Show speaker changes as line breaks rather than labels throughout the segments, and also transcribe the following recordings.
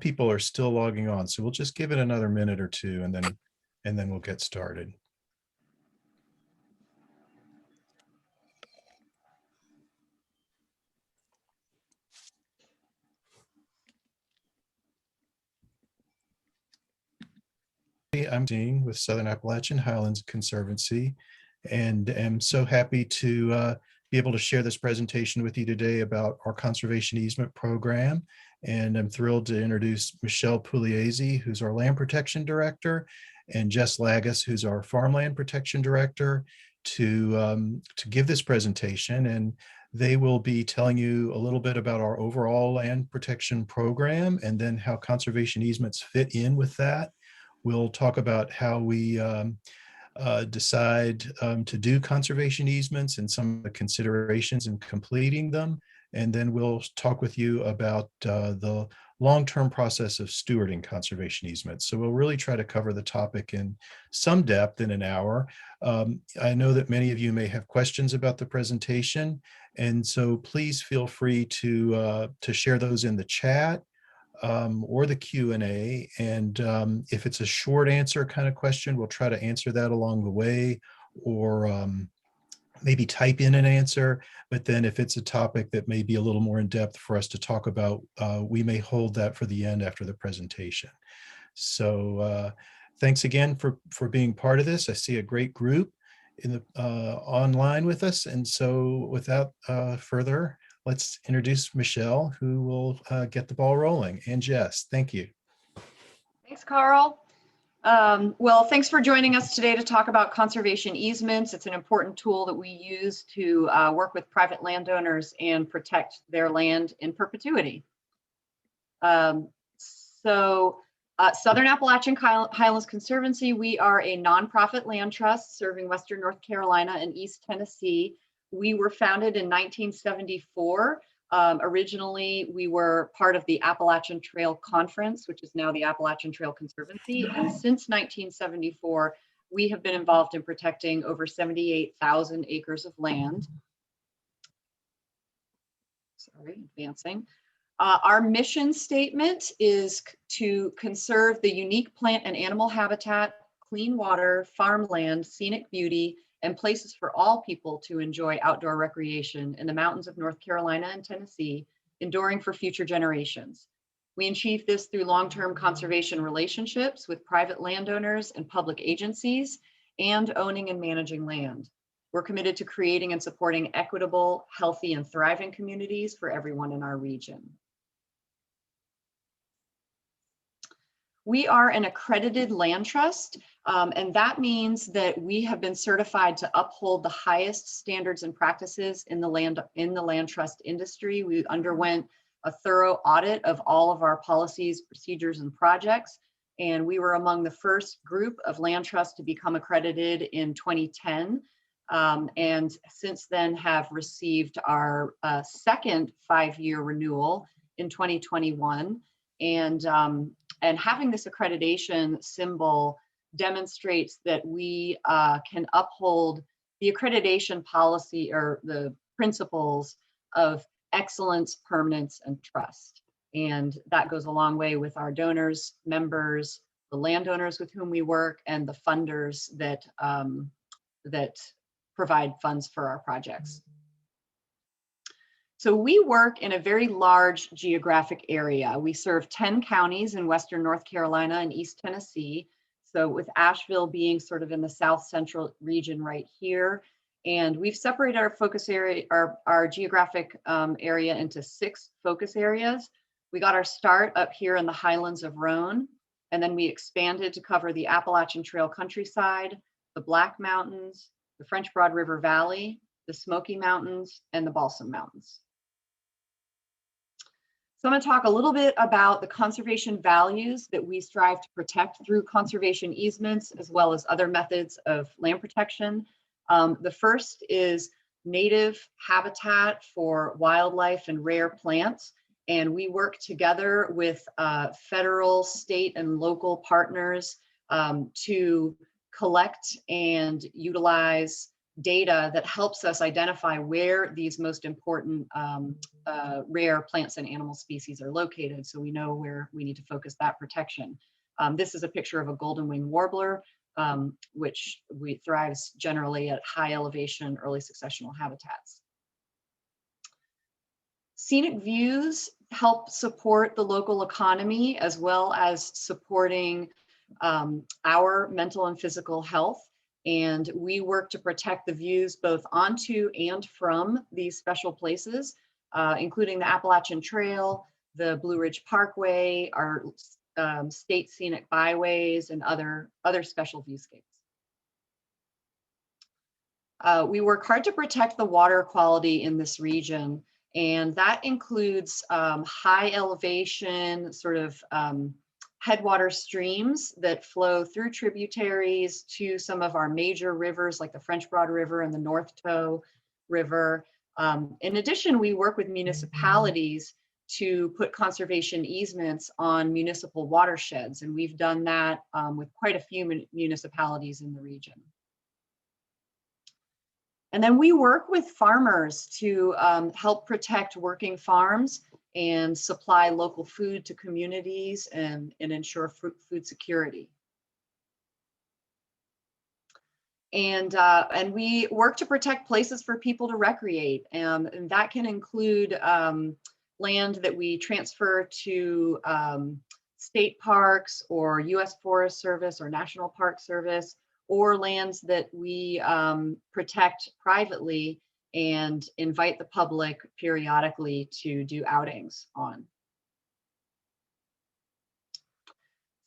people are still logging on, so we'll just give it another minute or two, and then we'll get started. I'm Dean with Southern Appalachian Highlands Conservancy, and am so happy to be able to share this presentation with you today about our conservation easement program. And I'm thrilled to introduce Michelle Pugliese, who's our land protection director, and Jess Lagus, who's our farmland protection director, to give this presentation. And they will be telling you a little bit about our overall land protection program and then how conservation easements fit in with that. We'll talk about how we decide to do conservation easements and some of the considerations in completing them. And then we'll talk with you about the long-term process of stewarding conservation easements. So we'll really try to cover the topic in some depth in an hour. I know that many of you may have questions about the presentation, and so please feel free to share those in the chat or the Q&A. And if it's a short answer kind of question, we'll try to answer that along the way, or maybe type in an answer. But then if it's a topic that may be a little more in depth for us to talk about, we may hold that for the end after the presentation. So thanks again for being part of this. I see a great group in the online with us. And so without further, let's introduce Michelle, who will get the ball rolling. And Jess, thank you.
Thanks, Carl. Well, thanks for joining us today to talk about conservation easements. It's an important tool that we use to work with private landowners and protect their land in perpetuity. Southern Appalachian Highlands Conservancy, we are a nonprofit land trust serving Western North Carolina and East Tennessee. We were founded in 1974. Originally, we were part of the Appalachian Trail Conference, which is now the Appalachian Trail Conservancy. And since 1974, we have been involved in protecting over 78,000 acres of land. Sorry, advancing. Our mission statement is to conserve the unique plant and animal habitat, clean water, farmland, scenic beauty, and places for all people to enjoy outdoor recreation in the mountains of North Carolina and Tennessee, enduring for future generations. We achieve this through long-term conservation relationships with private landowners and public agencies, and owning and managing land. We're committed to creating and supporting equitable, healthy, and thriving communities for everyone in our region. We are an accredited land trust, and that means that we have been certified to uphold the highest standards and practices in the land trust industry. We underwent a thorough audit of all of our policies, procedures, and projects, and we were among the first group of land trusts to become accredited in 2010, and since then have received our second 5-year renewal in 2021. And having this accreditation symbol demonstrates that we can uphold the accreditation policy or the principles of excellence, permanence, and trust. And that goes a long way with our donors, members, the landowners with whom we work, and the funders that, that provide funds for our projects. So we work in a very large geographic area. We serve 10 counties in Western North Carolina and East Tennessee. So with Asheville being sort of in the South Central region right here. And we've separated our focus area, our geographic area into 6 focus areas. We got our start up here in the Highlands of Rhone, and then we expanded to cover the Appalachian Trail countryside, the Black Mountains, the French Broad River Valley, the Smoky Mountains, and the Balsam Mountains. So I'm going to talk a little bit about the conservation values that we strive to protect through conservation easements, as well as other methods of land protection. The first is native habitat for wildlife and rare plants. And we work together with federal, state, and local partners to collect and utilize data that helps us identify where these most important rare plants and animal species are located, so we know where we need to focus that protection. This is a picture of a golden wing warbler, which thrives generally at high elevation, early successional habitats. Scenic views help support the local economy as well as supporting our mental and physical health. And we work to protect the views both onto and from these special places, including the Appalachian Trail, the Blue Ridge Parkway, our state scenic byways, and other special viewscapes. We work hard to protect the water quality in this region, and that includes high elevation sort of headwater streams that flow through tributaries to some of our major rivers like the French Broad River and the North Toe River. In addition, we work with municipalities to put conservation easements on municipal watersheds, and we've done that with quite a few municipalities in the region. And then we work with farmers to help protect working farms and supply local food to communities and ensure food security. And we work to protect places for people to recreate, and that can include land that we transfer to state parks or U.S. Forest Service or National Park Service, or lands that we protect privately and invite the public periodically to do outings on.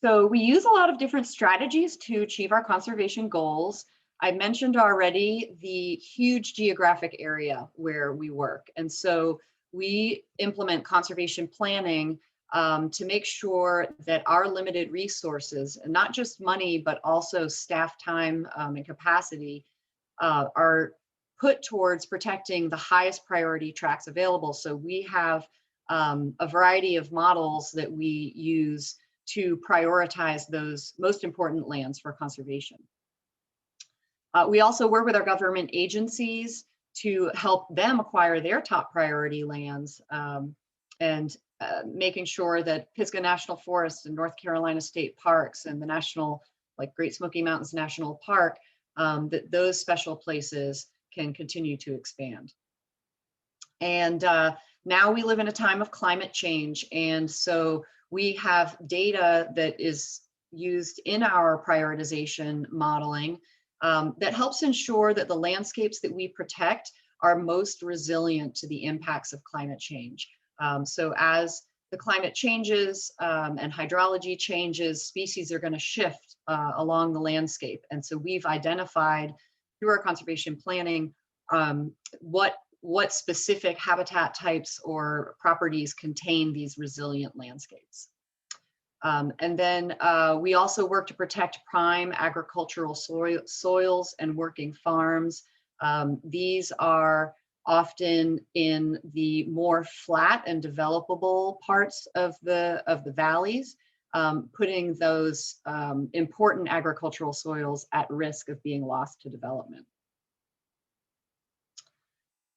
So we use a lot of different strategies to achieve our conservation goals. I mentioned already the huge geographic area where we work. And so we implement conservation planning to make sure that our limited resources, and not just money, but also staff time and capacity, are put towards protecting the highest priority tracts available. So we have a variety of models that we use to prioritize those most important lands for conservation. We also work with our government agencies to help them acquire their top priority lands, and making sure that Pisgah National Forest and North Carolina State Parks and the national, like Great Smoky Mountains National Park, that those special places can continue to expand. And now we live in a time of climate change, and so we have data that is used in our prioritization modeling that helps ensure that the landscapes that we protect are most resilient to the impacts of climate change. So as the climate changes and hydrology changes, species are going to shift along the landscape. And so we've identified through our conservation planning what specific habitat types or properties contain these resilient landscapes. And then we also work to protect prime agricultural soils and working farms. These are often in the more flat and developable parts of the valleys, putting those important agricultural soils at risk of being lost to development.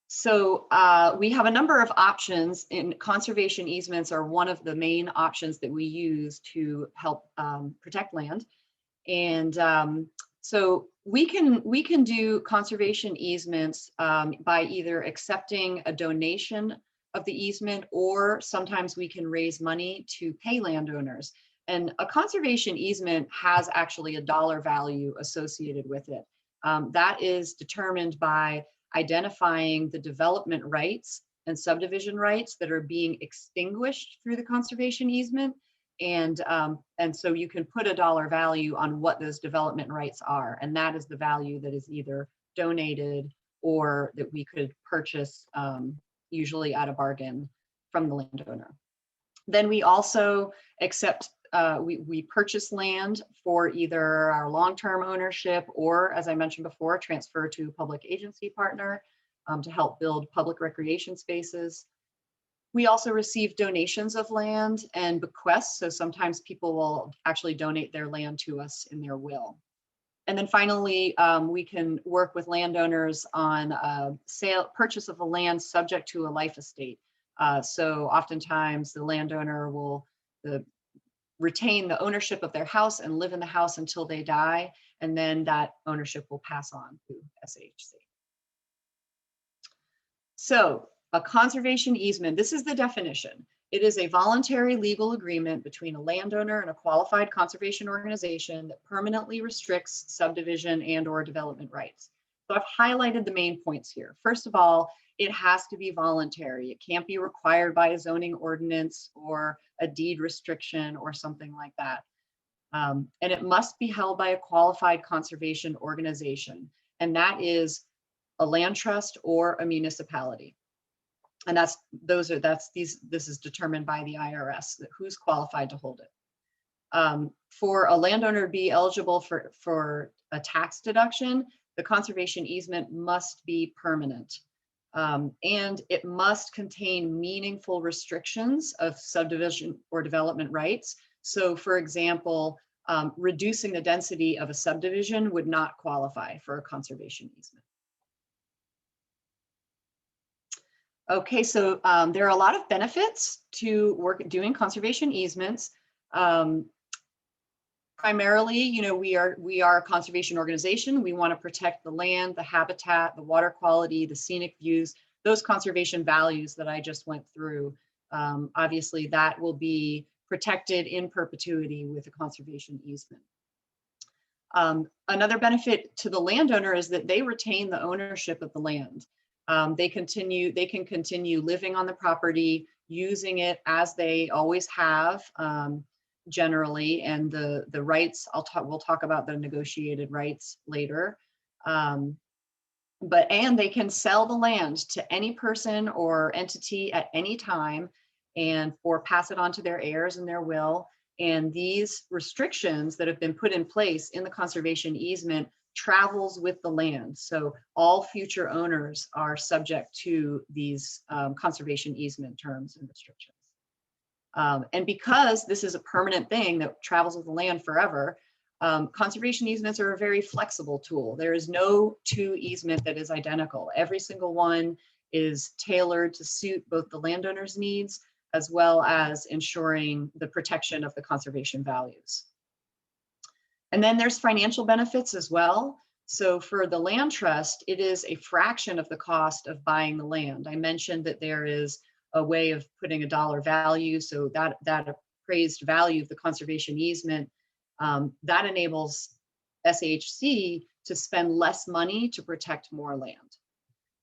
So we have a number of options, and conservation easements are one of the main options that we use to help protect land. And so we can do conservation easements by either accepting a donation of the easement, or sometimes we can raise money to pay landowners. And a conservation easement has actually a dollar value associated with it. That is determined by identifying the development rights and subdivision rights that are being extinguished through the conservation easement. And so you can put a dollar value on what those development rights are. And that is the value that is either donated or that we could purchase, usually at a bargain, from the landowner. Then we also accept, we purchase land for either our long-term ownership or, as I mentioned before, transfer to a public agency partner to help build public recreation spaces. We also receive donations of land and bequests. So sometimes people will actually donate their land to us in their will. And then finally, we can work with landowners on purchase of the land subject to a life estate. So oftentimes the landowner will retain the ownership of their house and live in the house until they die, and then that ownership will pass on to SHC. So a conservation easement, this is the definition. It is a voluntary legal agreement between a landowner and a qualified conservation organization that permanently restricts subdivision and/or development rights. So I've highlighted the main points here. First of all, it has to be voluntary. It can't be required by a zoning ordinance or a deed restriction or something like that. And it must be held by a qualified conservation organization, and that is a land trust or a municipality. And this is determined by the IRS, that who's qualified to hold it. For a landowner to be eligible for a tax deduction, the conservation easement must be permanent. And it must contain meaningful restrictions of subdivision or development rights. So for example, reducing the density of a subdivision would not qualify for a conservation easement. Okay, so there are a lot of benefits to doing conservation easements. Primarily, we are a conservation organization. We want to protect the land, the habitat, the water quality, the scenic views, those conservation values that I just went through. Obviously, that will be protected in perpetuity with a conservation easement. Another benefit to the landowner is that they retain the ownership of the land. They can continue living on the property, using it as they always have, generally, and the rights, we'll talk about the negotiated rights later. And they can sell the land to any person or entity at any time or pass it on to their heirs in their will. And these restrictions that have been put in place in the conservation easement travels with the land. So all future owners are subject to these conservation easement terms and restrictions. And because this is a permanent thing that travels with the land forever, conservation easements are a very flexible tool. There is no two easement that is identical. Every single one is tailored to suit both the landowner's needs as well as ensuring the protection of the conservation values. And then there's financial benefits as well. So for the land trust, it is a fraction of the cost of buying the land. I mentioned that there is a way of putting a dollar value, so that appraised value of the conservation easement, that enables SHC to spend less money to protect more land.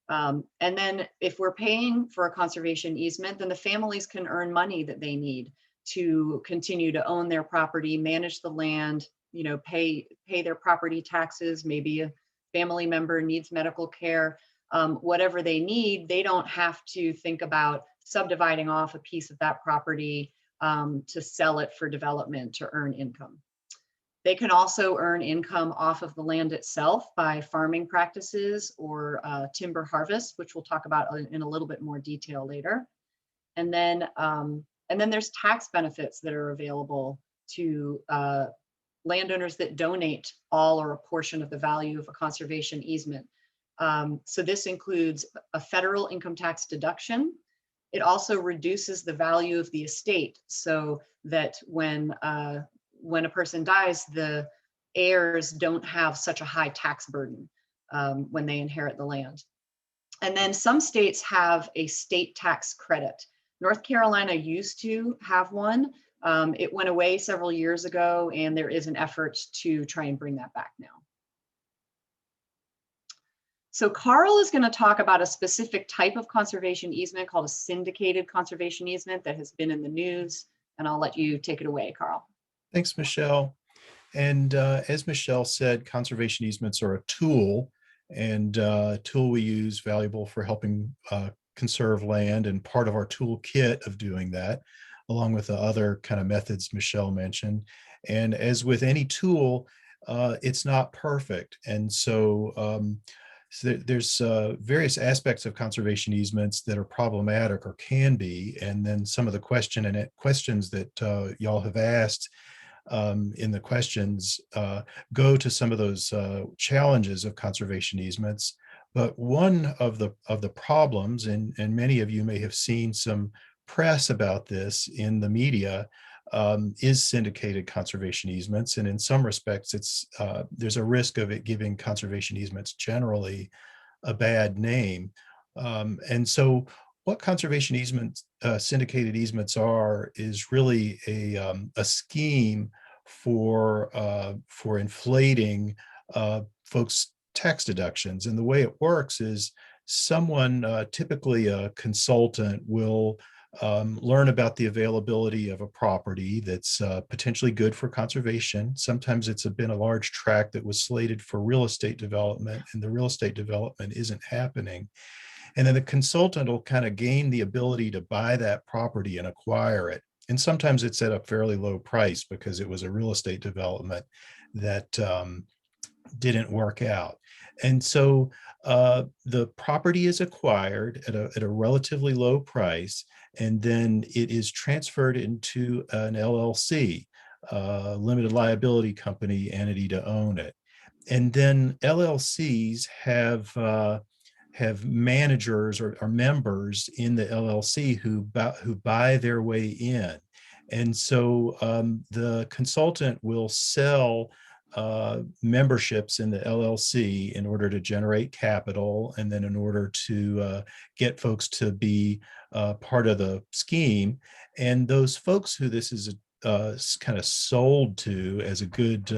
And then if we're paying for a conservation easement, then the families can earn money that they need to continue to own their property, manage the land, pay their property taxes. Maybe a family member needs medical care, whatever they need. They don't have to think about subdividing off a piece of that property to sell it for development to earn income. They can also earn income off of the land itself by farming practices or timber harvest, which we'll talk about in a little bit more detail later. And then there's tax benefits that are available to landowners that donate all or a portion of the value of a conservation easement. So this includes a federal income tax deduction. It also reduces the value of the estate so that when a person dies, the heirs don't have such a high tax burden when they inherit the land. And then some states have a state tax credit. North Carolina used to have one. It went away several years ago, and there is an effort to try and bring that back now. So Carl is going to talk about a specific type of conservation easement called a syndicated conservation easement that has been in the news, and I'll let you take it away, Carl.
Thanks, Michelle. And as Michelle said, conservation easements are a tool, and a tool we use valuable for helping conserve land, and part of our toolkit of doing that, along with the other kind of methods Michelle mentioned. And as with any tool, it's not perfect. And so, there's various aspects of conservation easements that are problematic or can be. And then some of the questions that y'all have asked in the questions go to some of those challenges of conservation easements. But one of the problems, and many of you may have seen some press about this in the media, is syndicated conservation easements. And in some respects, there's a risk of it giving conservation easements generally a bad name. And so what conservation easements, syndicated easements are, is really a scheme for inflating folks' tax deductions. And the way it works is someone, typically a consultant, will learn about the availability of a property that's potentially good for conservation. Sometimes it's been a large tract that was slated for real estate development, and the real estate development isn't happening. And then the consultant will kind of gain the ability to buy that property and acquire it. And sometimes it's at a fairly low price because it was a real estate development that didn't work out. And so the property is acquired at a relatively low price, and then it is transferred into an LLC, limited liability company entity, to own it. And then LLCs have managers or members in the LLC who buy their way in. And so the consultant will sell memberships in the LLC in order to generate capital, and then in order to get folks to be part of the scheme. And those folks who this is kind of sold to as a good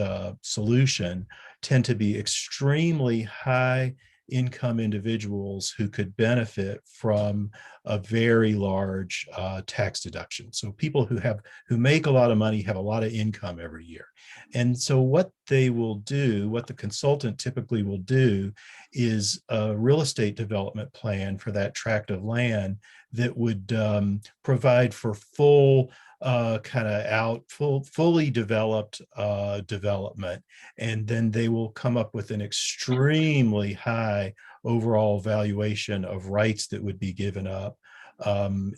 solution tend to be extremely high income individuals who could benefit from a very large tax deduction. So people who make a lot of money, have a lot of income every year. And so what they will do, what the consultant typically will do, is a real estate development plan for that tract of land that would provide for full fully developed development. And then they will come up with an extremely high overall valuation of rights that would be given up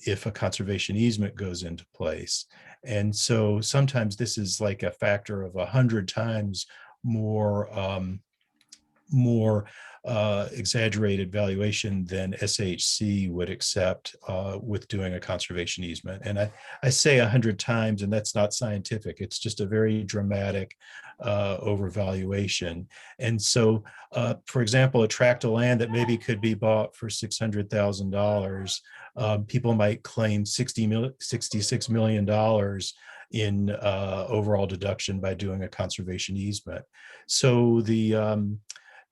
if a conservation easement goes into place. And so sometimes this is like a factor of 100 times more exaggerated valuation than SHC would accept with doing a conservation easement. And I say 100 times, and that's not scientific. It's just a very dramatic overvaluation. And so, for example, a tract of land that maybe could be bought for $600,000, people might claim $66 million in overall deduction by doing a conservation easement. So the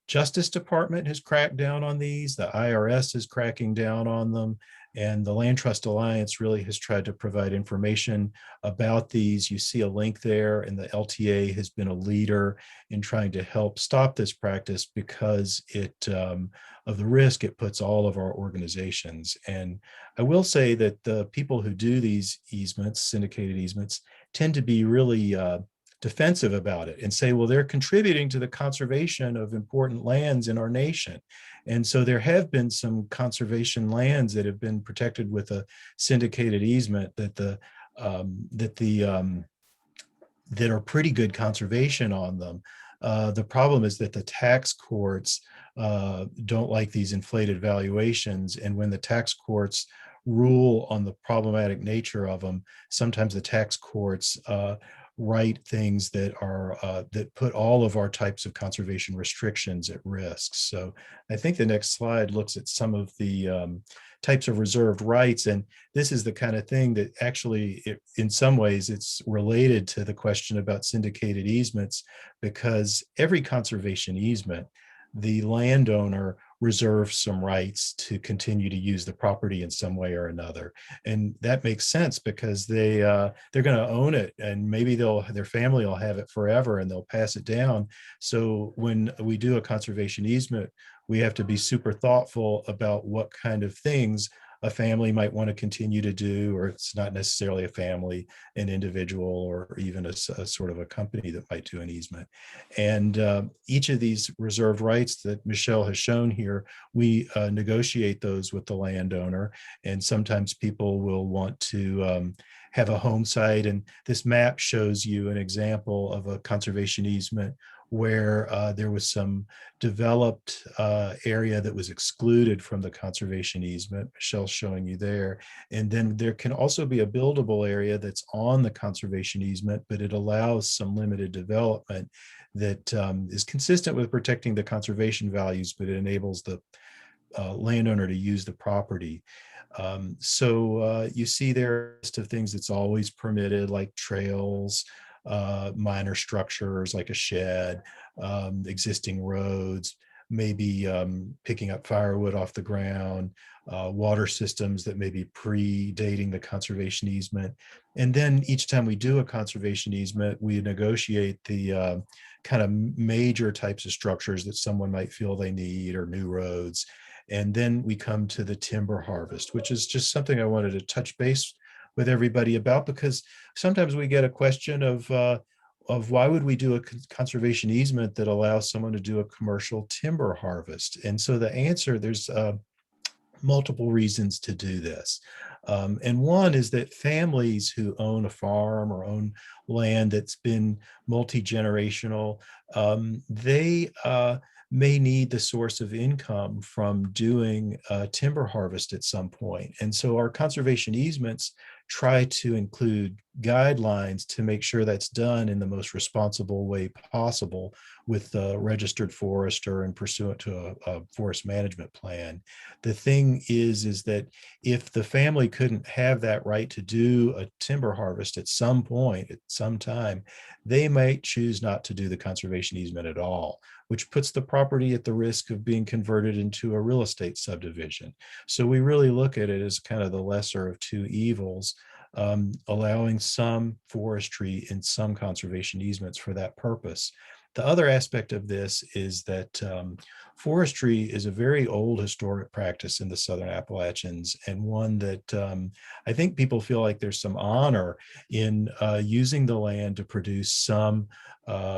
Justice Department has cracked down on these, the IRS is cracking down on them, and the Land Trust Alliance really has tried to provide information about these. You see a link there, and the LTA has been a leader in trying to help stop this practice because of the risk it puts all of our organizations. And I will say that the people who do these easements, syndicated easements, tend to be really defensive about it and say, well, they're contributing to the conservation of important lands in our nation. And so there have been some conservation lands that have been protected with a syndicated easement that are pretty good conservation on them. The problem is that the tax courts don't like these inflated valuations, and when the tax courts rule on the problematic nature of them, sometimes the tax courts write things that are that put all of our types of conservation restrictions at risk. So I think the next slide looks at some of the types of reserved rights, and this is the kind of thing that actually, in some ways, it's related to the question about syndicated easements, because every conservation easement, the landowner reserve some rights to continue to use the property in some way or another. And that makes sense because they're going to own it, and maybe their family will have it forever and they'll pass it down. So when we do a conservation easement, we have to be super thoughtful about what kind of things a family might want to continue to do, or it's not necessarily a family, an individual, or even a sort of a company that might do an easement. And each of these reserved rights that Michelle has shown here, we negotiate those with the landowner. And sometimes people will want to have a home site. And this map shows you an example of a conservation easement where there was some developed area that was excluded from the conservation easement. Michelle's showing you there. And then there can also be a buildable area that's on the conservation easement, but it allows some limited development that is consistent with protecting the conservation values, but it enables the landowner to use the property. So you see there a list of things that's always permitted, like trails, minor structures like a shed, existing roads, maybe picking up firewood off the ground, water systems that may be predating the conservation easement. And then each time we do a conservation easement, we negotiate the kind of major types of structures that someone might feel they need, or new roads. And then we come to the timber harvest, which is just something I wanted to touch base with everybody about, because sometimes we get a question of why would we do a conservation easement that allows someone to do a commercial timber harvest? And so the answer, there's multiple reasons to do this. And one is that families who own a farm or own land that's been multi-generational, they may need the source of income from doing timber harvest at some point. And so our conservation easements try to include guidelines to make sure that's done in the most responsible way possible with the registered forester and pursuant to a forest management plan. The thing is that if the family couldn't have that right to do a timber harvest at some point, at some time, they might choose not to do the conservation easement at all, which puts the property at the risk of being converted into a real estate subdivision. So we really look at it as kind of the lesser of two evils, allowing some forestry in some conservation easements for that purpose. The other aspect of this is that forestry is a very old historic practice in the Southern Appalachians, and one that I think people feel like there's some honor in using the land to produce some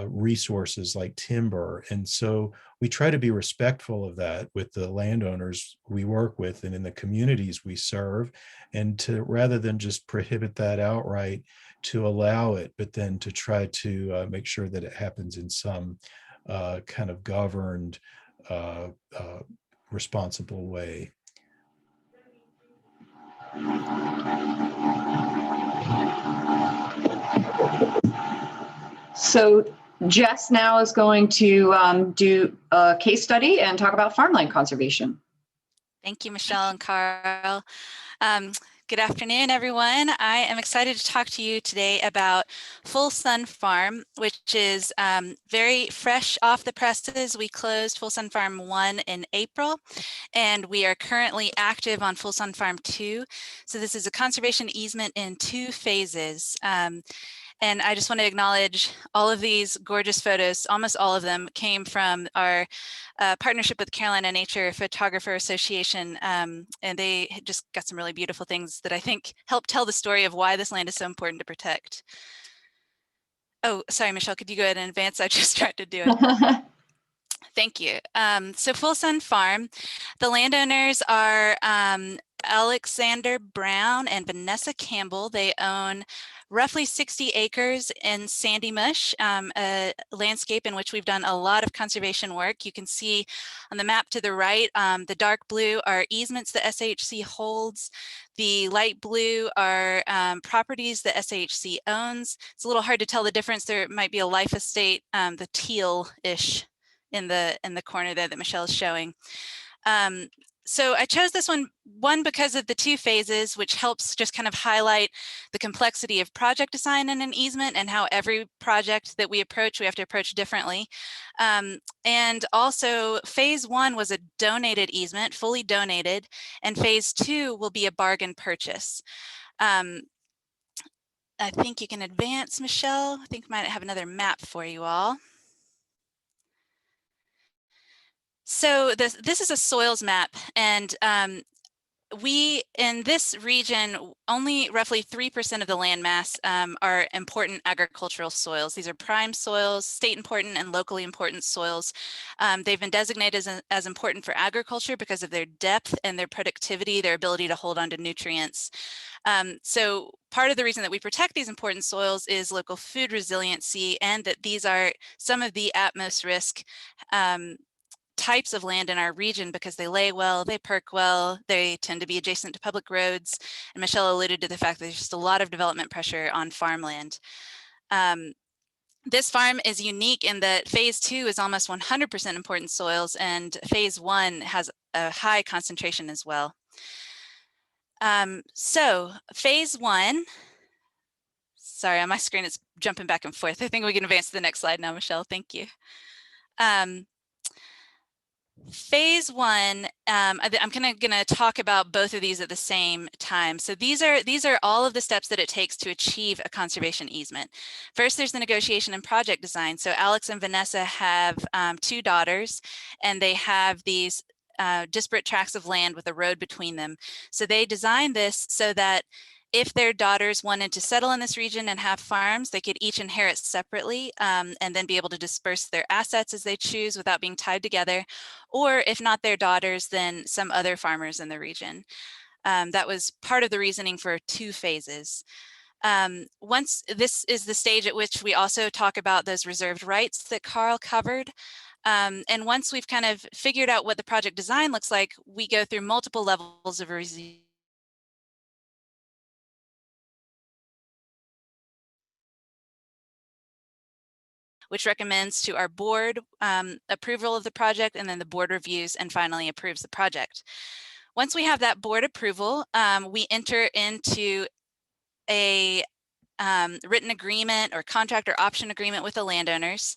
resources like timber. And so we try to be respectful of that with the landowners we work with and in the communities we serve, and to, rather than just prohibit that outright, to allow it, but then to try to make sure that it happens in some kind of governed, responsible way.
So Jess now is going to do a case study and talk about farmland conservation.
Thank you, Michelle and Carl. Good afternoon, everyone. I am excited to talk to you today about Full Sun Farm, which is very fresh off the presses. We closed Full Sun Farm 1 in April, and we are currently active on Full Sun Farm 2. So this is a conservation easement in 2 phases. And I just want to acknowledge all of these gorgeous photos. Almost all of them came from our partnership with Carolina Nature Photographer Association. And they just got some really beautiful things that I think help tell the story of why this land is so important to protect. Oh, sorry, Michelle, could you go ahead and advance? I just tried to do it. Thank you. So Full Sun Farm, the landowners are Alexander Brown and Vanessa Campbell. They own roughly 60 acres in Sandy Mush, a landscape in which we've done a lot of conservation work. You can see on the map to the right, the dark blue are easements that SHC holds. The light blue are properties that SHC owns. It's a little hard to tell the difference. There might be a life estate, the teal-ish in the corner there that Michelle is showing. So I chose this one because of the 2 phases, which helps just kind of highlight the complexity of project design in an easement and how every project that we approach, we have to approach differently. And also phase 1 was a donated easement, fully donated, and phase 2 will be a bargain purchase. I think you can advance, Michelle. I think I might have another map for you all. So this is a soils map, and in this region, only roughly 3% of the land mass are important agricultural soils. These are prime soils, state important and locally important soils. They've been designated as important for agriculture because of their depth and their productivity, their ability to hold on to nutrients. So part of the reason that we protect these important soils is local food resiliency, and that these are some of the at most risk types of land in our region because they lay well, they perk well, they tend to be adjacent to public roads. And Michelle alluded to the fact that there's just a lot of development pressure on farmland. This farm is unique in that phase 2 is almost 100% important soils, and phase 1 has a high concentration as well. So phase 1, sorry, on my screen it's jumping back and forth. I think we can advance to the next slide now, Michelle. Thank you. Phase 1, I'm gonna talk about both of these at the same time. So these are all of the steps that it takes to achieve a conservation easement. First, there's the negotiation and project design. So Alex and Vanessa have 2 daughters, and they have these disparate tracts of land with a road between them. So they designed this so that if their daughters wanted to settle in this region and have farms, they could each inherit separately and then be able to disperse their assets as they choose without being tied together. Or if not their daughters, then some other farmers in the region. That was part of the reasoning for 2 phases. Once this is the stage at which we also talk about those reserved rights that Carl covered. And once we've kind of figured out what the project design looks like, we go through multiple levels of review, which recommends to our board approval of the project, and then the board reviews and finally approves the project. Once we have that board approval, we enter into a written agreement or contract or option agreement with the landowners.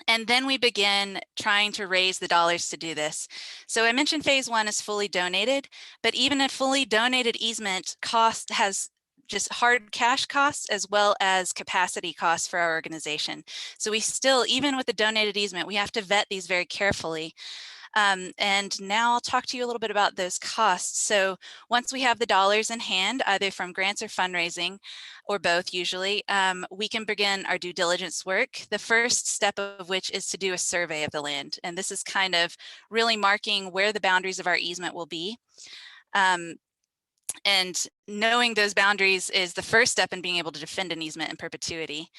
And then we begin trying to raise the dollars to do this. So I mentioned phase 1 is fully donated, but even a fully donated easement cost has just hard cash costs as well as capacity costs for our organization. So we still, even with the donated easement, we have to vet these very carefully. And now I'll talk to you a little bit about those costs. So once we have the dollars in hand, either from grants or fundraising, or both usually, we can begin our due diligence work. The first step of which is to do a survey of the land. And this is kind of really marking where the boundaries of our easement will be. And knowing those boundaries is the first step in being able to defend an easement in perpetuity.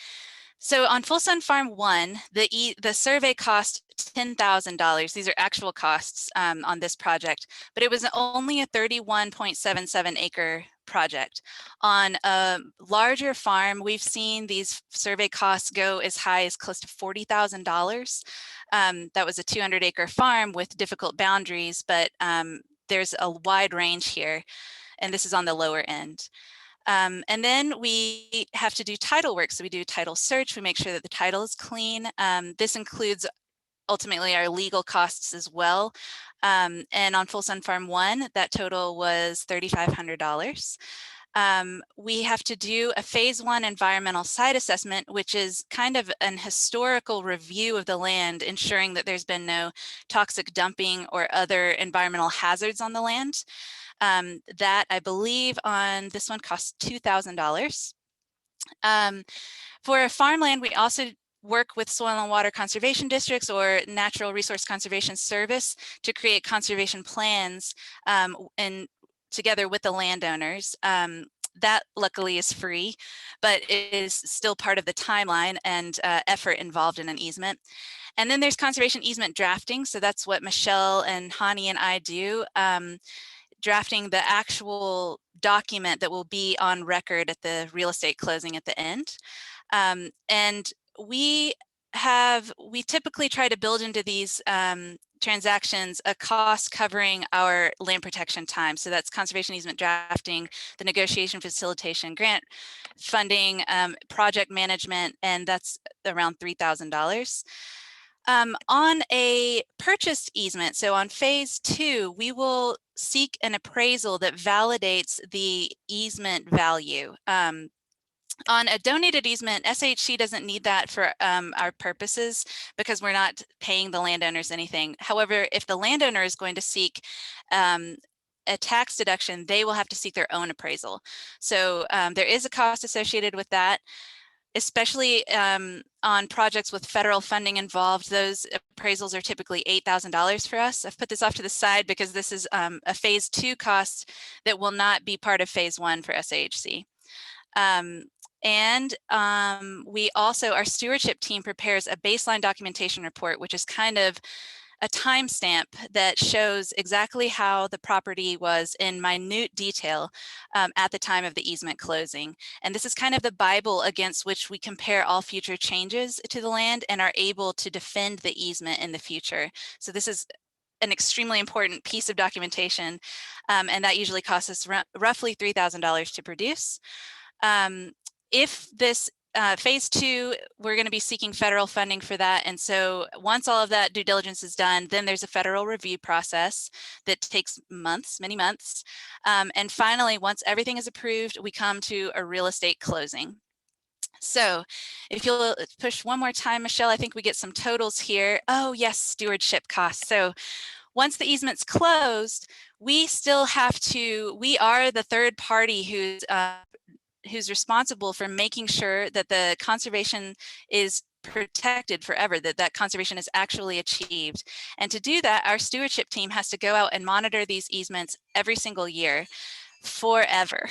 So on Full Sun Farm 1, the survey cost $10,000. These are actual costs on this project, but it was only a 31.77 acre project. On a larger farm, we've seen these survey costs go as high as close to $40,000. That was a 200 acre farm with difficult boundaries, but there's a wide range here, and this is on the lower end. And then we have to do title work. So we do title search, we make sure that the title is clean. This includes ultimately our legal costs as well. And on Full Sun Farm 1, that total was $3,500. We have to do a phase 1 environmental site assessment, which is kind of an historical review of the land, ensuring that there's been no toxic dumping or other environmental hazards on the land. That I believe on this one costs $2,000. For farmland, we also work with soil and water conservation districts or Natural Resource Conservation Service to create conservation plans and together with the landowners. That luckily is free, but it is still part of the timeline and effort involved in an easement. And then there's conservation easement drafting. So that's what Michelle and Hani and I do. Drafting the actual document that will be on record at the real estate closing at the end. And we typically try to build into these transactions a cost covering our land protection time. So that's conservation easement drafting, the negotiation facilitation, grant funding, project management, and that's around $3,000. On a purchased easement, so on phase 2, we will seek an appraisal that validates the easement value. On a donated easement, SHC doesn't need that for our purposes because we're not paying the landowners anything. However, if the landowner is going to seek a tax deduction, they will have to seek their own appraisal. So there is a cost associated with that, especially on projects with federal funding involved. Those appraisals are typically $8,000 for us. I've put this off to the side because this is a phase 2 cost that will not be part of phase 1 for SAHC. We also, our stewardship team prepares a baseline documentation report, which is kind of a timestamp that shows exactly how the property was in minute detail at the time of the easement closing. And this is kind of the Bible against which we compare all future changes to the land and are able to defend the easement in the future. So this is an extremely important piece of documentation, and that usually costs us roughly $3,000 to produce. If this phase 2, we're going to be seeking federal funding for that. And so once all of that due diligence is done, then there's a federal review process that takes months, many months. And finally, once everything is approved, we come to a real estate closing. So if you'll push one more time, Michelle, I think we get some totals here. Oh yes, stewardship costs. So once the easement's closed, we still have to, we are the third party who's responsible for making sure that the conservation is protected forever, that conservation is actually achieved. And to do that, our stewardship team has to go out and monitor these easements every single year forever.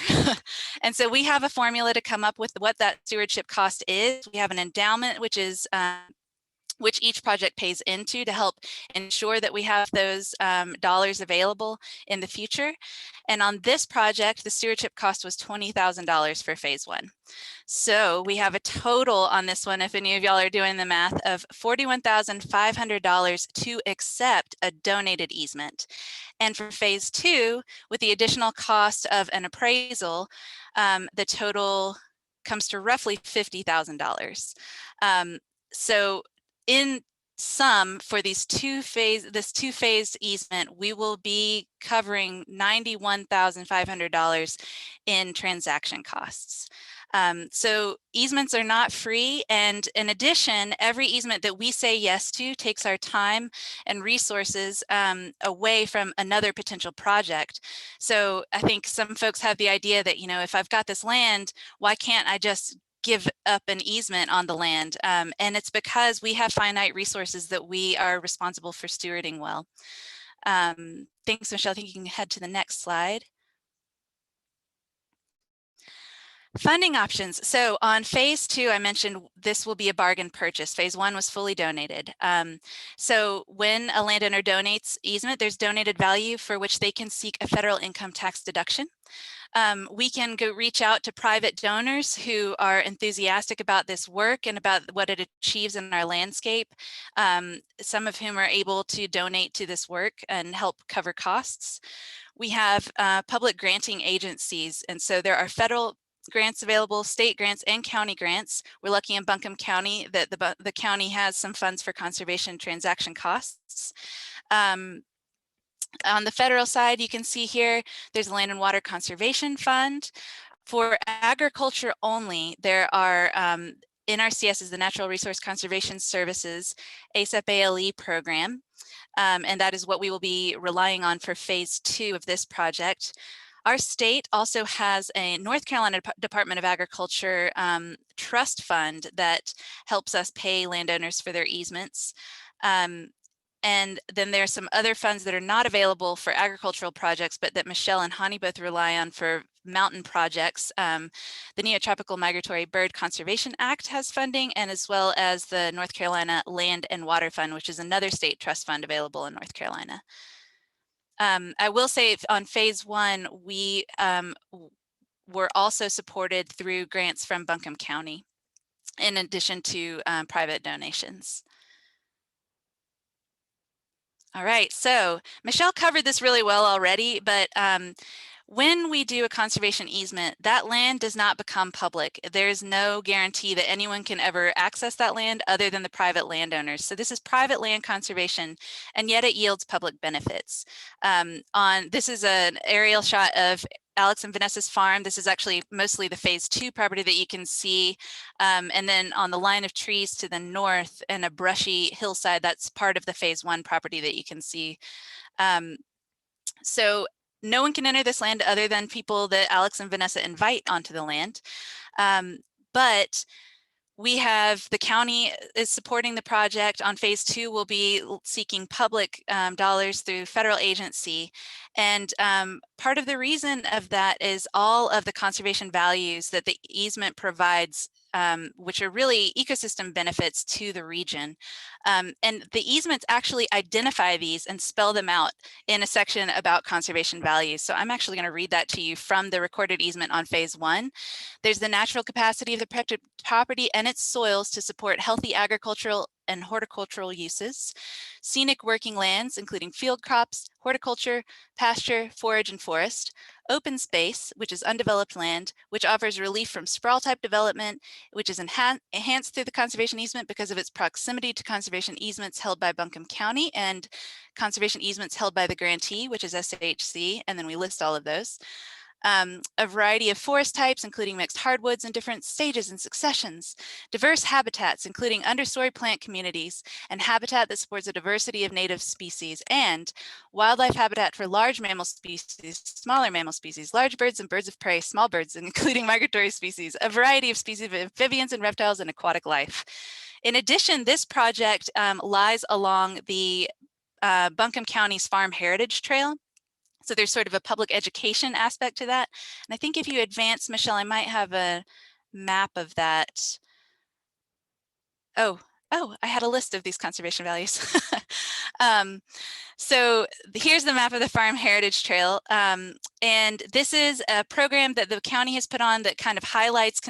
And so we have a formula to come up with what that stewardship cost is. We have an endowment, which is which each project pays into to help ensure that we have those dollars available in the future. And on this project, the stewardship cost was $20,000 for phase 1. So we have a total on this one, if any of y'all are doing the math, of $41,500 to accept a donated easement. And for phase 2, with the additional cost of an appraisal, the total comes to roughly $50,000. So in sum, for this two-phased easement, we will be covering $91,500 in transaction costs. So easements are not free, and in addition, every easement that we say yes to takes our time and resources away from another potential project. So I think some folks have the idea that, you know, if I've got this land, why can't I just give up an easement on the land? And it's because we have finite resources that we are responsible for stewarding well. Thanks, Michelle. I think you can head to the next slide. Funding options. So on phase 2, I mentioned this will be a bargain purchase. Phase 1 was fully donated. So when a landowner donates easement, there's donated value for which they can seek a federal income tax deduction. We can go reach out to private donors who are enthusiastic about this work and about what it achieves in our landscape, some of whom are able to donate to this work and help cover costs. We have public granting agencies, and so there are federal grants available, state grants and county grants. We're lucky in Buncombe County that the county has some funds for conservation transaction costs. On the federal side, you can see here, there's a Land and Water Conservation Fund. For agriculture only, there are NRCS is the Natural Resource Conservation Services ASAP ALE program. And that is what we will be relying on for phase 2 of this project. Our state also has a North Carolina Department of Agriculture trust fund that helps us pay landowners for their easements. And then there are some other funds that are not available for agricultural projects, but that Michelle and Hani both rely on for mountain projects. The Neotropical Migratory Bird Conservation Act has funding, and as well as the North Carolina Land and Water Fund, which is another state trust fund available in North Carolina. I will say on phase 1, we were also supported through grants from Buncombe County, in addition to private donations. All right, so Michelle covered this really well already, but when we do a conservation easement, that land does not become public. There's no guarantee that anyone can ever access that land other than the private landowners. So this is private land conservation, and yet it yields public benefits. This is an aerial shot of Alex and Vanessa's farm. This is actually mostly the phase 2 property that you can see. And then on the line of trees to the north and a brushy hillside, that's part of the phase 1 property that you can see. So no one can enter this land other than people that Alex and Vanessa invite onto the land. But we have the county is supporting the project. On phase 2, we'll be seeking public dollars through federal agency. And part of the reason of that is all of the conservation values that the easement provides, which are really ecosystem benefits to the region. And the easements actually identify these and spell them out in a section about conservation values. So I'm actually going to read that to you from the recorded easement on phase 1. There's the natural capacity of the protected property and its soils to support healthy agricultural and horticultural uses, scenic working lands, including field crops, horticulture, pasture, forage, and forest, open space, which is undeveloped land, which offers relief from sprawl type development, which is enhanced through the conservation easement because of its proximity to conservation easements held by Buncombe County and conservation easements held by the grantee, which is SHC, and then we list all of those. A variety of forest types, including mixed hardwoods in different stages and successions, diverse habitats, including understory plant communities, and habitat that supports a diversity of native species, and wildlife habitat for large mammal species, smaller mammal species, large birds and birds of prey, small birds, including migratory species, a variety of species of amphibians and reptiles, and aquatic life. In addition, this project lies along the Buncombe County's Farm Heritage Trail. So there's sort of a public education aspect to that. And I think if you advance, Michelle, I might have a map of that. Oh, I had a list of these conservation values. So here's the map of the Farm Heritage Trail. And this is a program that the county has put on that kind of highlights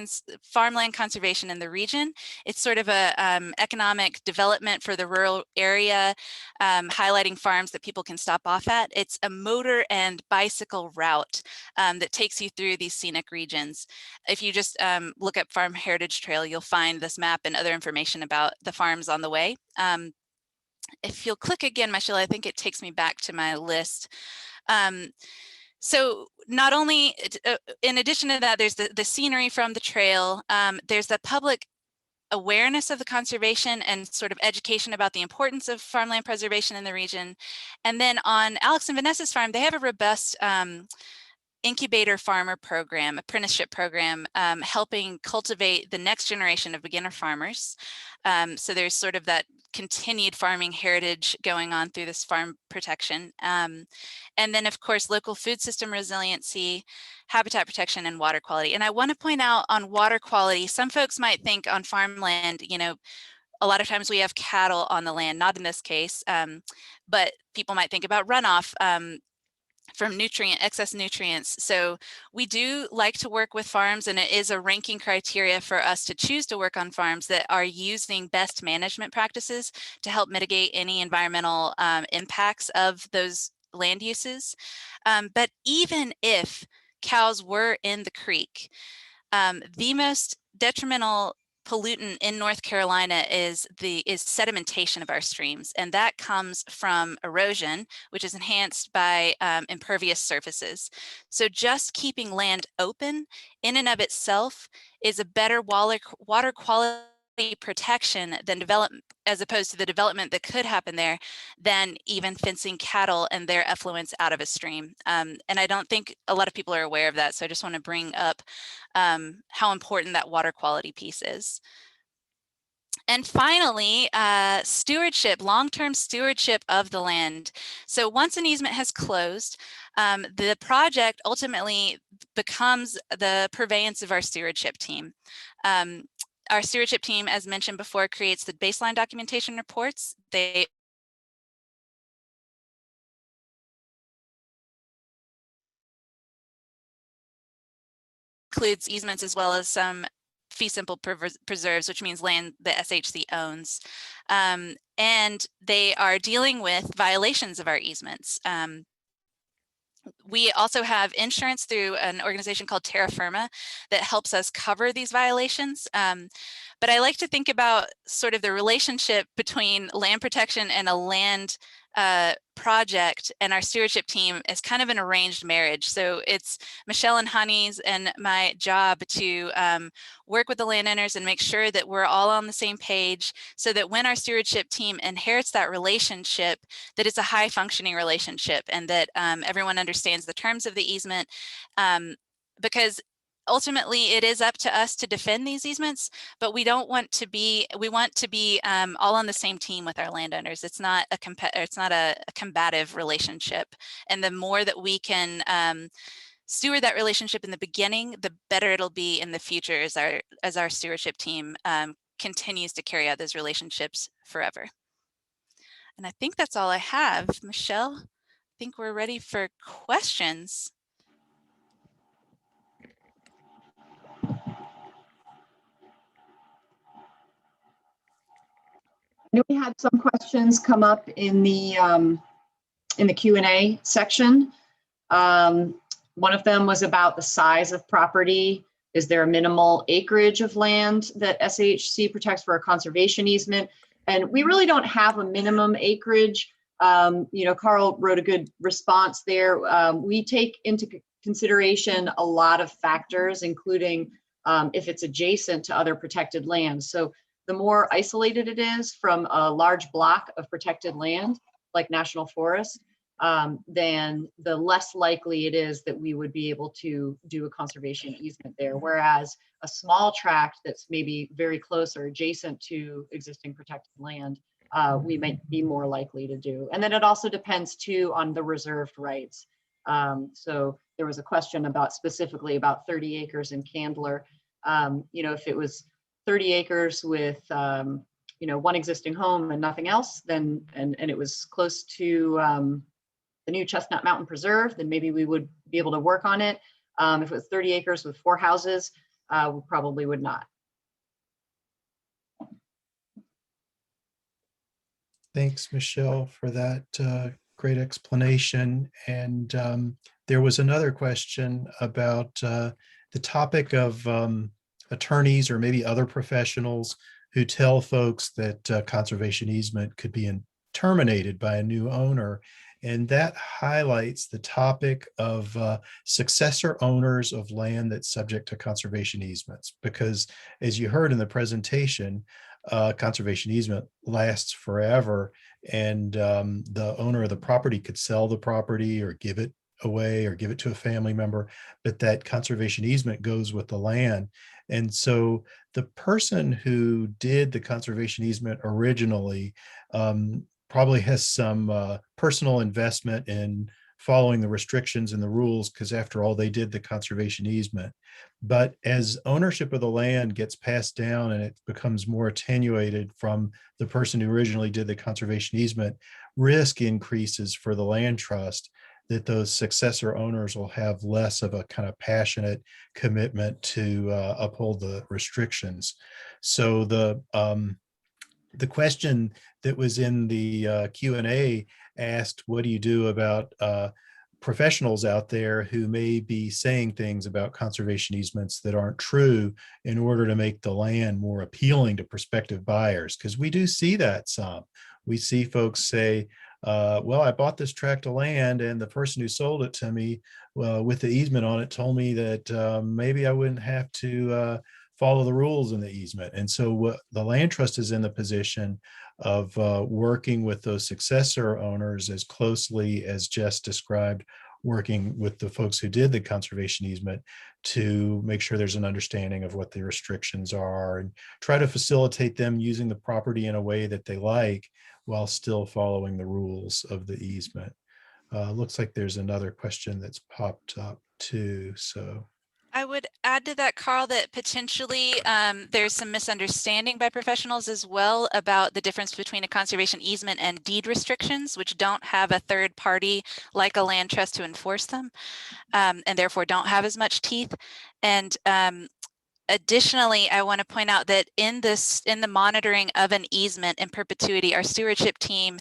farmland conservation in the region. It's sort of a economic development for the rural area, highlighting farms that people can stop off at. It's a motor and bicycle route that takes you through these scenic regions. If you just look up Farm Heritage Trail, you'll find this map and other information about the farms on the way. If you'll click again, Michelle, I think it takes me back to my list. So not only, in addition to that, there's the scenery from the trail, there's the public awareness of the conservation and sort of education about the importance of farmland preservation in the region. And then on Alex and Vanessa's farm, they have a robust incubator farmer program, apprenticeship program, helping cultivate the next generation of beginner farmers. So there's sort of that continued farming heritage going on through this farm protection. And then of course, local food system resiliency, habitat protection, and water quality. And I want to point out on water quality, some folks might think on farmland, you know, a lot of times we have cattle on the land, not in this case, but people might think about runoff from excess nutrients. So we do like to work with farms, and it is a ranking criteria for us to choose to work on farms that are using best management practices to help mitigate any environmental impacts of those land uses. But even if cows were in the creek, the most detrimental pollutant in North Carolina is sedimentation of our streams, and that comes from erosion, which is enhanced by impervious surfaces. So just keeping land open in and of itself is a better water quality protection than as opposed to the development that could happen there, than even fencing cattle and their effluents out of a stream. And I don't think a lot of people are aware of that. So I just want to bring up how important that water quality piece is. And finally, stewardship, long-term stewardship of the land. So once an easement has closed, the project ultimately becomes the purveyance of our stewardship team. Our stewardship team, as mentioned before, creates the baseline documentation reports. They includes easements as well as some fee simple preserves, which means land the SHC owns. And they are dealing with violations of our easements. We also have insurance through an organization called Terra Firma that helps us cover these violations. But I like to think about sort of the relationship between land protection and a land project and our stewardship team is kind of an arranged marriage. So it's Michelle and Honey's and my job to work with the landowners and make sure that we're all on the same page, so that when our stewardship team inherits that relationship, that it's a high functioning relationship, and that everyone understands the terms of the easement, because ultimately it is up to us to defend these easements, but we want to be all on the same team with our landowners. It's not a combative relationship, and the more that we can steward that relationship in the beginning, the better it'll be in the future as our stewardship team continues to carry out those relationships forever. And I think that's all I have. Michelle, I think we're ready for questions.
I know we had some questions come up in the Q&A section. One of them was about the size of property. Is there a minimal acreage of land that SHC protects for a conservation easement? And we really don't have a minimum acreage. Carl wrote a good response there. We take into consideration a lot of factors, including if it's adjacent to other protected lands. So the more isolated it is from a large block of protected land, like national forest, then the less likely it is that we would be able to do a conservation easement there. Whereas a small tract that's maybe very close or adjacent to existing protected land, we might be more likely to do. And then it also depends too on the reserved rights. So there was a question specifically about 30 acres in Candler. If it was 30 acres with one existing home and nothing else, then and it was close to the new Chestnut Mountain Preserve, then maybe we would be able to work on it. If it was 30 acres with 4 houses, we probably would not.
Thanks, Michelle, for that great explanation. And there was another question about the topic of attorneys or maybe other professionals who tell folks that conservation easement could be terminated by a new owner. And that highlights the topic of successor owners of land that's subject to conservation easements. Because as you heard in the presentation, conservation easement lasts forever, and the owner of the property could sell the property or give it away or give it to a family member, but that conservation easement goes with the land. And so the person who did the conservation easement originally probably has some personal investment in following the restrictions and the rules, because after all, they did the conservation easement. But as ownership of the land gets passed down and it becomes more attenuated from the person who originally did the conservation easement, risk increases for the land trust that those successor owners will have less of a kind of passionate commitment to uphold the restrictions. So the question that was in the Q&A asked, what do you do about professionals out there who may be saying things about conservation easements that aren't true in order to make the land more appealing to prospective buyers? Because we do see that some. We see folks say, well, I bought this tract of land and the person who sold it to me with the easement on it told me that maybe I wouldn't have to follow the rules in the easement. And so the land trust is in the position of working with those successor owners as closely as Jess described, working with the folks who did the conservation easement to make sure there's an understanding of what the restrictions are and try to facilitate them using the property in a way that they like while still following the rules of the easement. Looks like there's another question that's popped up too, so.
I would add to that, Carl, that potentially there's some misunderstanding by professionals as well about the difference between a conservation easement and deed restrictions, which don't have a third party like a land trust to enforce them, and therefore don't have as much teeth. And Additionally, I want to point out that in the monitoring of an easement in perpetuity, our stewardship team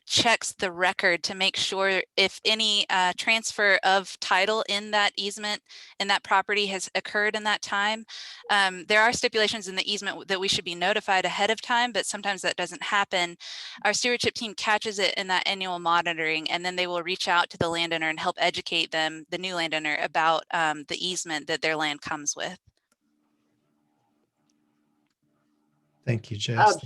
checks the record to make sure if any transfer of title in that easement and that property has occurred in that time. There are stipulations in the easement that we should be notified ahead of time, but sometimes that doesn't happen. Our stewardship team catches it in that annual monitoring, and then they will reach out to the landowner and help educate them, the new landowner, about the easement that their land comes with.
Thank you, Jess.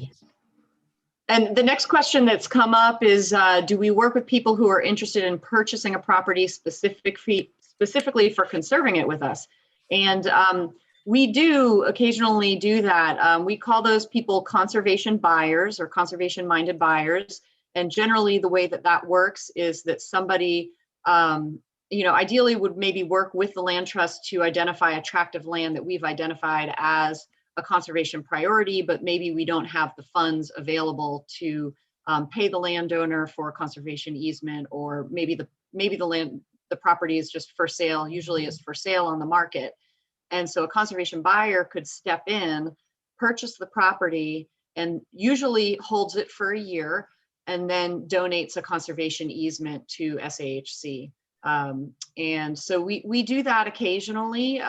And the next question that's come up is, do we work with people who are interested in purchasing a property specifically for conserving it with us? And we do occasionally do that. We call those people conservation buyers or conservation-minded buyers. And generally the way that that works is that somebody, ideally would maybe work with the land trust to identify a tract of land that we've identified as a conservation priority, but maybe we don't have the funds available to pay the landowner for a conservation easement, or maybe the property is just for sale. Usually it's for sale on the market. And so a conservation buyer could step in, purchase the property, and usually holds it for a year, and then donates a conservation easement to SAHC. And so we do that occasionally.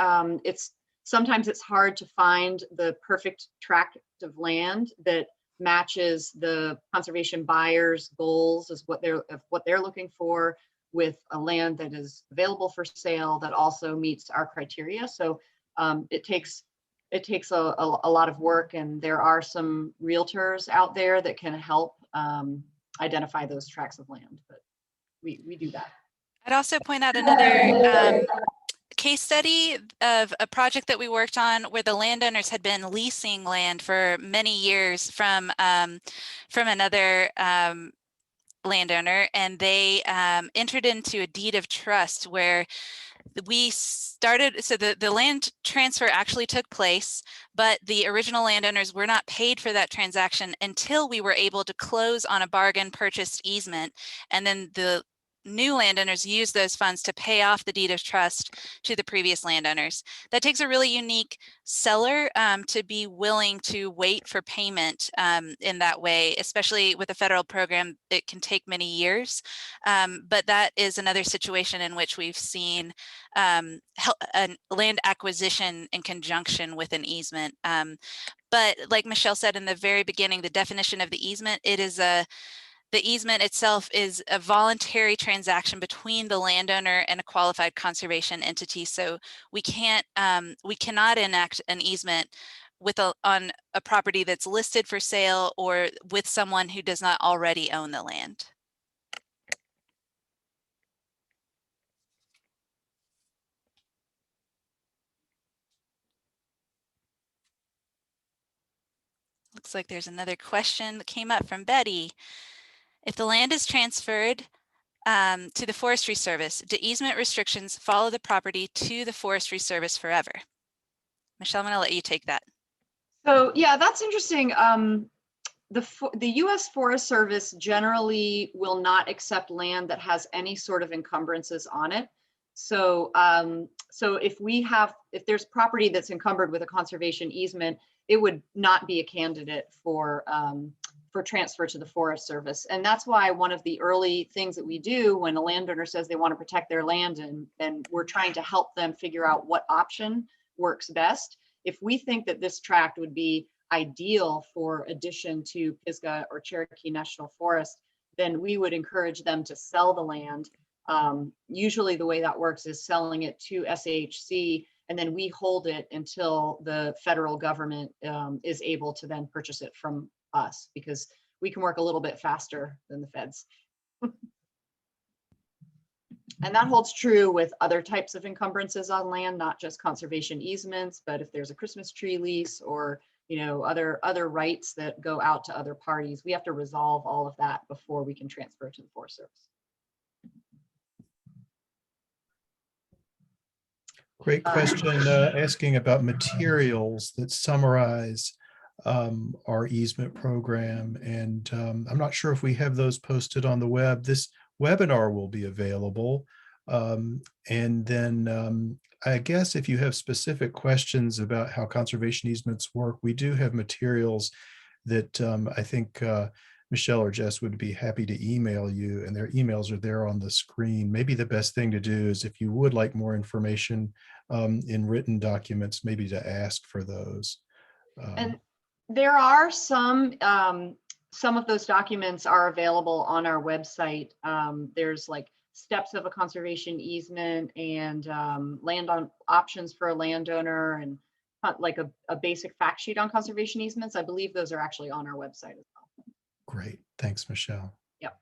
Sometimes it's hard to find the perfect tract of land that matches the conservation buyer's goals, is what they're looking for, with a land that is available for sale that also meets our criteria. So it takes a lot of work, and there are some realtors out there that can help identify those tracts of land, but we do that.
I'd also point out another case study of a project that we worked on where the landowners had been leasing land for many years from another landowner, and they entered into a deed of trust where we started, so the land transfer actually took place, but the original landowners were not paid for that transaction until we were able to close on a bargain purchase easement, and then the new landowners use those funds to pay off the deed of trust to the previous landowners. That takes a really unique seller to be willing to wait for payment in that way, especially with a federal program. It can take many years, but that is another situation in which we've seen a land acquisition in conjunction with an easement. But like Michelle said in the very beginning, the definition of the easement, the easement itself is a voluntary transaction between the landowner and a qualified conservation entity. So we cannot enact an easement on a property that's listed for sale or with someone who does not already own the land. Looks like there's another question that came up from Betty. If the land is transferred to the Forestry Service, do easement restrictions follow the property to the Forestry Service forever? Michelle, I'm going to let you take that.
So yeah, that's interesting. The U.S. Forest Service generally will not accept land that has any sort of encumbrances on it. So if there's property that's encumbered with a conservation easement, it would not be a candidate for transfer to the Forest Service. And that's why one of the early things that we do when a landowner says they want to protect their land, and we're trying to help them figure out what option works best. If we think that this tract would be ideal for addition to Pisgah or Cherokee National Forest, then we would encourage them to sell the land. Usually the way that works is selling it to SAHC, and then we hold it until the federal government is able to then purchase it from us, because we can work a little bit faster than the feds. And that holds true with other types of encumbrances on land, not just conservation easements, but if there's a Christmas tree lease or other rights that go out to other parties, we have to resolve all of that before we can transfer to the Forest Service.
Great question, asking about materials that summarize our easement program. And I'm not sure if we have those posted on the web. This webinar will be available. And then I guess if you have specific questions about how conservation easements work, we do have materials that I think Michelle or Jess would be happy to email you, and their emails are there on the screen. Maybe the best thing to do is if you would like more information in written documents, maybe to ask for those.
And there are some of those documents are available on our website. There's like steps of a conservation easement and land on options for a landowner and like a basic fact sheet on conservation easements. I believe those are actually on our website as well.
Great. Thanks, Michelle.
Yep.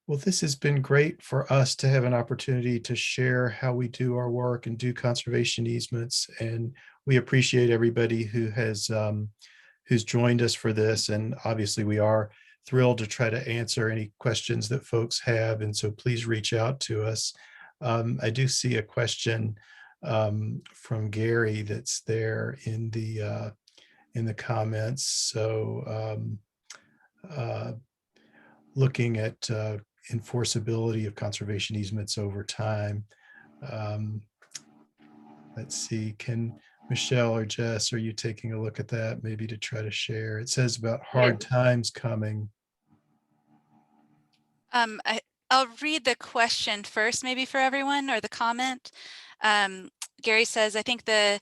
Well, this has been great for us to have an opportunity to share how we do our work and do conservation easements. And we appreciate everybody who has who's joined us for this. And obviously we are thrilled to try to answer any questions that folks have. And so please reach out to us. I do see a question from Gary that's there in the comments. So looking at enforceability of conservation easements over time. Let's see, can Michelle or Jess, are you taking a look at that maybe to try to share? It says about hard times coming.
I'll read the question first, maybe for everyone, or the comment. Gary says, I think the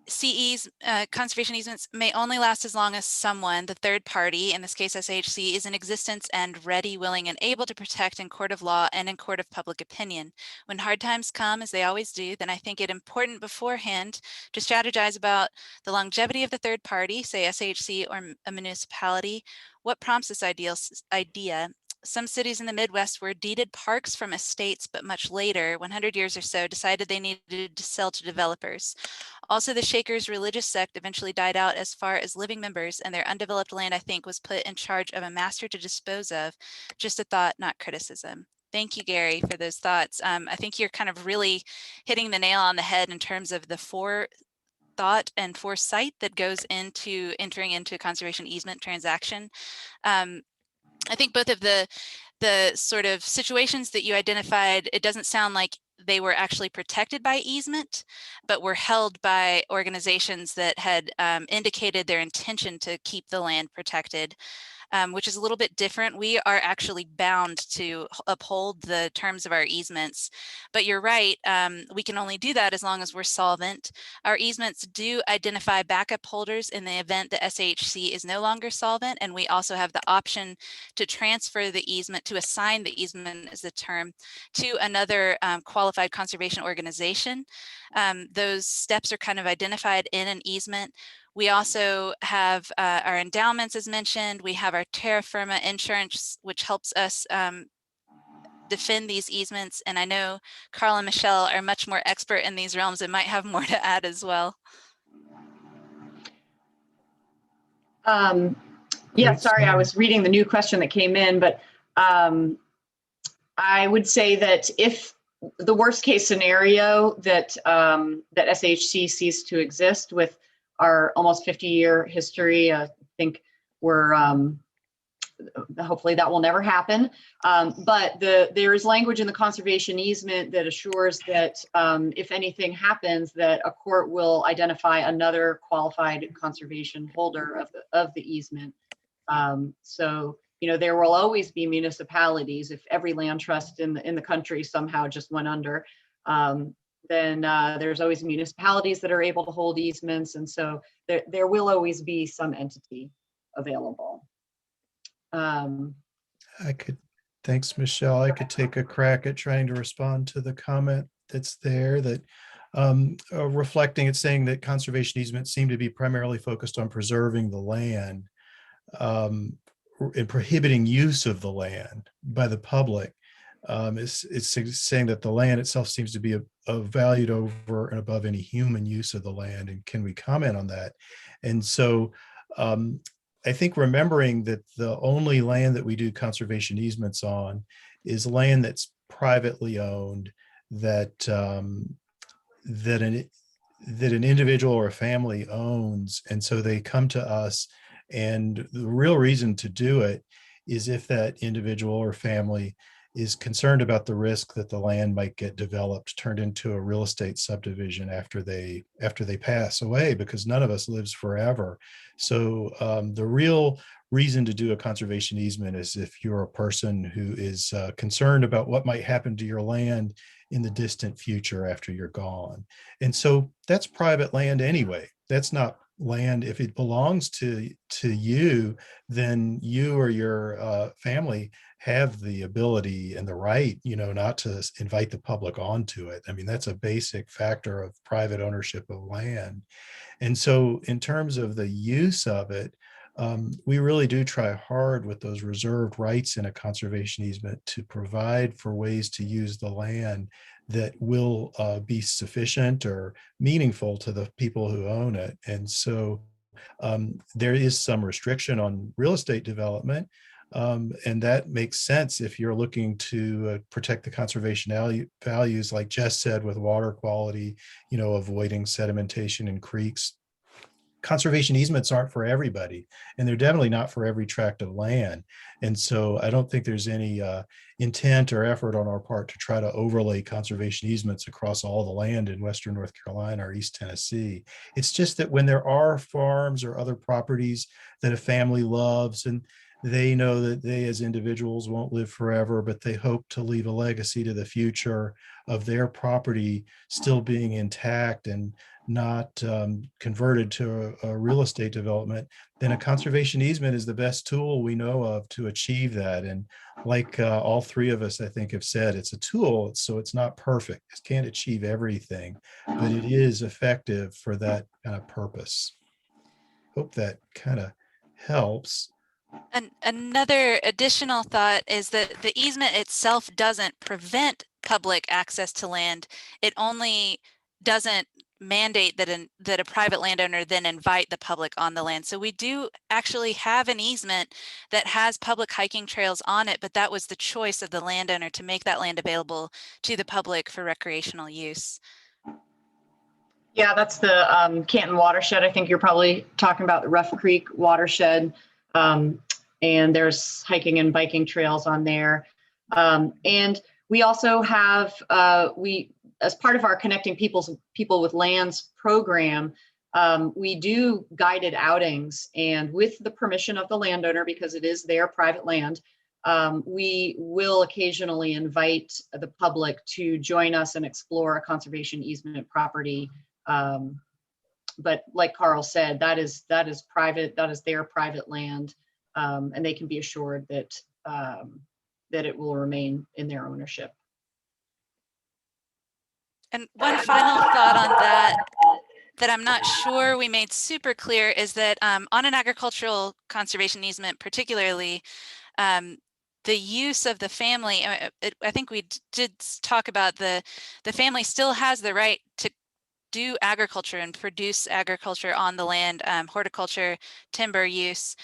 CE's conservation easements may only last as long as someone, the third party, in this case SHC, is in existence and ready, willing, and able to protect in court of law and in court of public opinion. When hard times come, as they always do, then I think it important beforehand to strategize about the longevity of the third party, say SHC or a municipality. What prompts this idea? Some cities in the Midwest were deeded parks from estates, but much later, 100 years or so, decided they needed to sell to developers. Also, the Shakers religious sect eventually died out as far as living members, and their undeveloped land, I think, was put in charge of a master to dispose of. Just a thought, not criticism. Thank you, Gary, for those thoughts. I think you're kind of really hitting the nail on the head in terms of the forethought and foresight that goes into entering into a conservation easement transaction. I think both of the sort of situations that you identified, it doesn't sound like they were actually protected by easement, but were held by organizations that had indicated their intention to keep the land protected. Which is a little bit different. We are actually bound to uphold the terms of our easements, but you're right, we can only do that as long as we're solvent. Our easements do identify backup holders in the event the SHC is no longer solvent, and we also have the option to transfer the easement, to assign the easement is the term, to another qualified conservation organization. Those steps are kind of identified in an easement. We also have our endowments, as mentioned. We have our terra firma insurance, which helps us defend these easements. And I know Carl and Michelle are much more expert in these realms and might have more to add as well.
Yeah, sorry, I was reading the new question that came in, but I would say that if the worst case scenario that that SHC ceased to exist with our almost 50-year history, I think we're hopefully that will never happen. But there is language in the conservation easement that assures that if anything happens, that a court will identify another qualified conservation holder of the easement. So there will always be municipalities. If every land trust in the country somehow just went under, then there's always municipalities that are able to hold easements. And so there will always be some entity available.
Thanks, Michelle. I could take a crack at trying to respond to the comment that's there that reflecting, it's saying that conservation easements seem to be primarily focused on preserving the land and prohibiting use of the land by the public. It's saying that the land itself seems to be valued over and above any human use of the land. And can we comment on that? And so I think remembering that the only land that we do conservation easements on is land that's privately owned, that that an individual or a family owns. And so they come to us, and the real reason to do it is if that individual or family is concerned about the risk that the land might get developed, turned into a real estate subdivision after they pass away, because none of us lives forever. So the real reason to do a conservation easement is if you're a person who is concerned about what might happen to your land in the distant future after you're gone. And so that's private land anyway. That's not land. If it belongs to you, then you or your family have the ability and the right, not to invite the public onto it. I mean, that's a basic factor of private ownership of land. And so in terms of the use of it, we really do try hard with those reserved rights in a conservation easement to provide for ways to use the land that will be sufficient or meaningful to the people who own it. And so there is some restriction on real estate development. And that makes sense if you're looking to protect the conservation values, like Jess said, with water quality, avoiding sedimentation in creeks. Conservation easements aren't for everybody, and they're definitely not for every tract of land. And so I don't think there's any intent or effort on our part to try to overlay conservation easements across all the land in Western North Carolina or East Tennessee. It's just that when there are farms or other properties that a family loves, and they know that they as individuals won't live forever, but they hope to leave a legacy to the future of their property still being intact and not converted to a real estate development, then a conservation easement is the best tool we know of to achieve that. And like all three of us, I think, have said, it's a tool, so it's not perfect. It can't achieve everything, but it is effective for that kind of purpose. Hope that kind of helps.
And another additional thought is that the easement itself doesn't prevent public access to land. It only doesn't mandate that a private landowner then invite the public on the land. So we do actually have an easement that has public hiking trails on it, but that was the choice of the landowner to make that land available to the public for recreational use.
Yeah, that's the Canton watershed. I think you're probably talking about the Rough Creek watershed. And there's hiking and biking trails on there. And we also have, as part of our Connecting People with Lands program, we do guided outings, and with the permission of the landowner, because it is their private land, we will occasionally invite the public to join us and explore a conservation easement property. But like Carl said, that is private, that is their private land, and they can be assured that that it will remain in their ownership.
And one final thought on that I'm not sure we made super clear is that on an agricultural conservation easement, particularly, the use of the family, I think we did talk about the family still has the right to do agriculture and produce agriculture on the land, horticulture, timber use.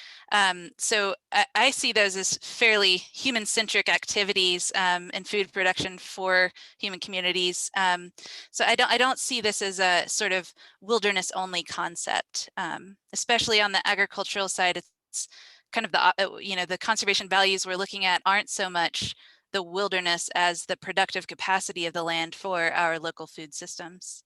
So I see those as fairly human-centric activities and food production for human communities. So I don't see this as a sort of wilderness-only concept, especially on the agricultural side. It's kind of the conservation values we're looking at aren't so much the wilderness as the productive capacity of the land for our local food systems.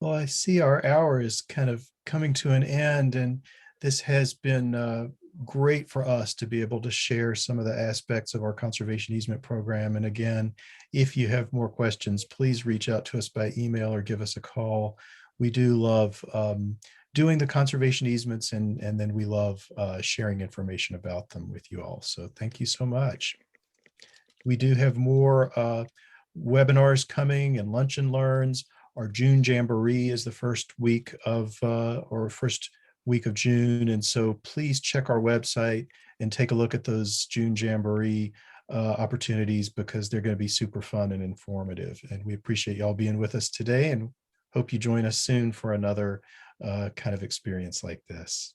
Well, I see our hour is kind of coming to an end, and this has been great for us to be able to share some of the aspects of our conservation easement program. And again, if you have more questions, please reach out to us by email or give us a call. We do love doing the conservation easements, and then we love sharing information about them with you all. So thank you so much. We do have more webinars coming and lunch and learns. Our June Jamboree is the first week of June. And so please check our website and take a look at those June Jamboree opportunities, because they're going to be super fun and informative. And we appreciate y'all being with us today, and hope you join us soon for another kind of experience like this.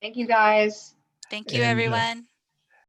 Thank you, guys.
Thank you,
And,
everyone.